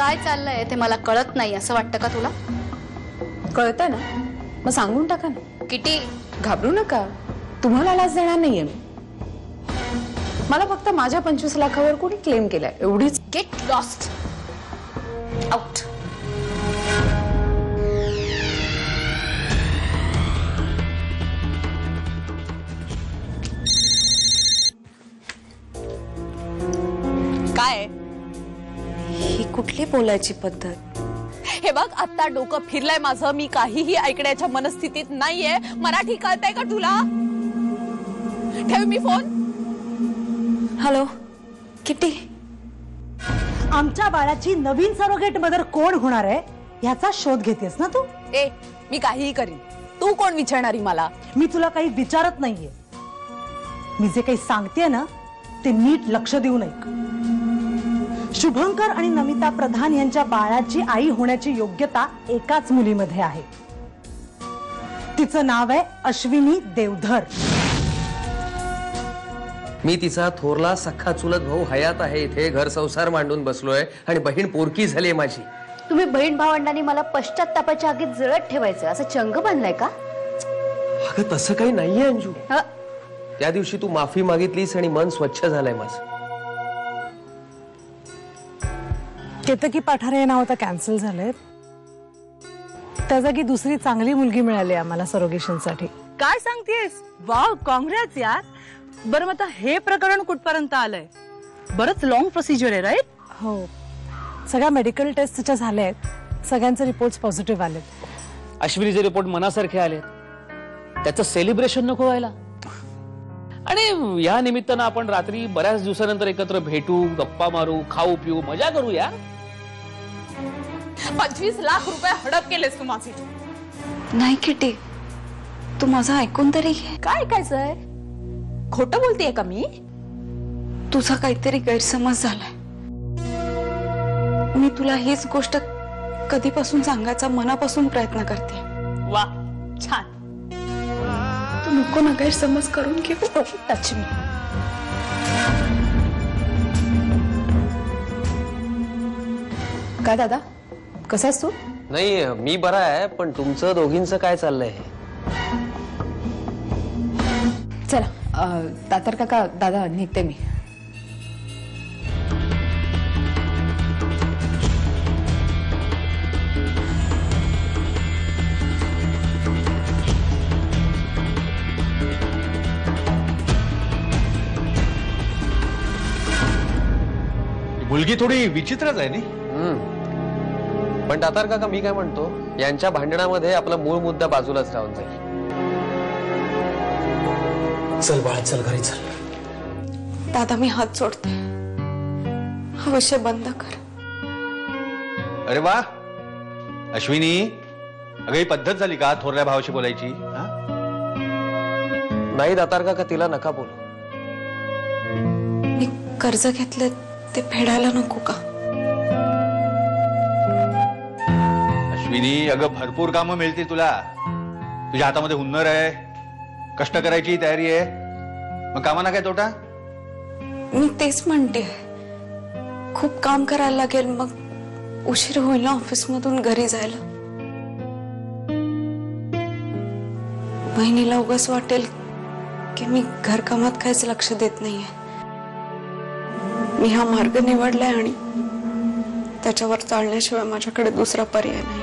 काय चाललंय ते मला कळत नाही असं वाटतं का तुला? कळतं ना, मग सांगून टाका ना. किटी, घाबरू नका, तुम्हाला लाच देणार नाहीये मी. मला फक्त माझ्या 25 लाखावर कोणी क्लेम केलाय एवढीच. Get lost, out. काय ही कुठली बोलायची पद्धत? हे बघ, आता डोकं फिरलंय माझं. मी काहीही ऐकण्याच्या मनस्थितीत नाहीये. मराठी कळतंय का तुला? ठेव मी फोन. हॅलो किटी, आमच्या बाळाची नवीन सरोगेट मदर कोण होणार आहे याचा शोध घेतेस ना तू? ए, मी काहीही करीन. तू कोण विचारणारी मला? मी तुला काही विचारत नाहीये. मी जे काही सांगते ना ते नीट लक्ष देऊन ऐक. शुभंकर आणि नमिता प्रधान यांच्या बाळाची आई होण्याची योग्यता एकाच मुलीमध्ये आहे. तिचं नाव आहे अश्विनी देवधर. मी तिचा थोरला सख्खा चुलत भाऊ हयात आहे. इथे घर संसार मांडून बसलोय आणि बहीण पोरकी झाली माझी. तुम्ही बहीण भावंडांनी मला पश्चात्तापाच्या आगीत जळत ठेवायचं असं चंग बांधलाय का? अगं तसं काही नाहीये अंजू. त्या दिवशी तू माफी मागितलीस आणि मन स्वच्छ झालंय माझं. केतकी पाठारे नाव आता कॅन्सल झालंय. त्या जागी दुसरी चांगली मुलगी मिळाली आम्हाला सरोगेशनसाठी. काय सांगतेस? वाव, काँग्रेस यार. बरं, मग आता हे प्रकरण कुठपर्यंत आलंय? बरंच लॉंग प्रोसिजर आहे, राईट? हो, सगळ्या मेडिकल टेस्ट झाल्या आहेत. सगळ्यांचे रिपोर्ट्स पॉझिटिव्ह आलेत. अश्विनीचे रिपोर्ट मनासारखे आले. त्याचं सेलिब्रेशन नको व्हायला. आणि या निमित्तानं आपण रात्री बऱ्याच दिवसानंतर एकत्र भेटू, गप्पा मारू, खाऊ पिऊ, मजा करू यार. 25 लाख रुपये हडप केलेस तू माझी. नाही किटी, तू माझं ऐकून तरी घे. काय ऐकायचंय? खोटं बोलतेय का मी? तुझा काहीतरी गैरसमज झालाय. मी तुला हीच गोष्ट कधीपासून सांगायचा मनापासून प्रयत्न करते. वा, छान. तू नको ना गैरसमज करून घे. Touch me. काय दादा, कसा आहेस तू? नाही, मी बरा आहे, पण तुमचं दोघींचं काय चाललंय? चला दातार काका, दादा निघते मी. मुलगी थोडी विचित्रच आहे नी. पण दातार काका, मी काय म्हणतो, यांच्या भांडणामध्ये आपला मूळ मुद्दा बाजूलाच राहून जाईल. चल बाळा, चल घरी चल. दादा, मी हात जोडते. हा विषय बंद कर. अरे वा अश्विनी, अगं ही पद्धत झाली का थोरल्या भावाशी बोलायची? नाही दातार काका, तिला नका बोलू. मी कर्ज घेतले ते फेडायला नको का? अश्विनी, अगं भरपूर कामं मिळतील तुला. तुझ्या हातामध्ये हुन्नर आहे, कष्ट करायची तयारी आहे. मग कामाना काय तोटा? मी तेच म्हणते, खूप काम करायला लागेल, मग उशीर होईल ना ऑफिसमधून घरी जायला. बहिणीला उगाच वाटेल की मी घरकामात काहीच लक्ष देत नाहीये. मी हा मार्ग निवडलाय आणि त्याच्यावर चालण्याशिवाय माझ्याकडे दुसरा पर्याय नाही.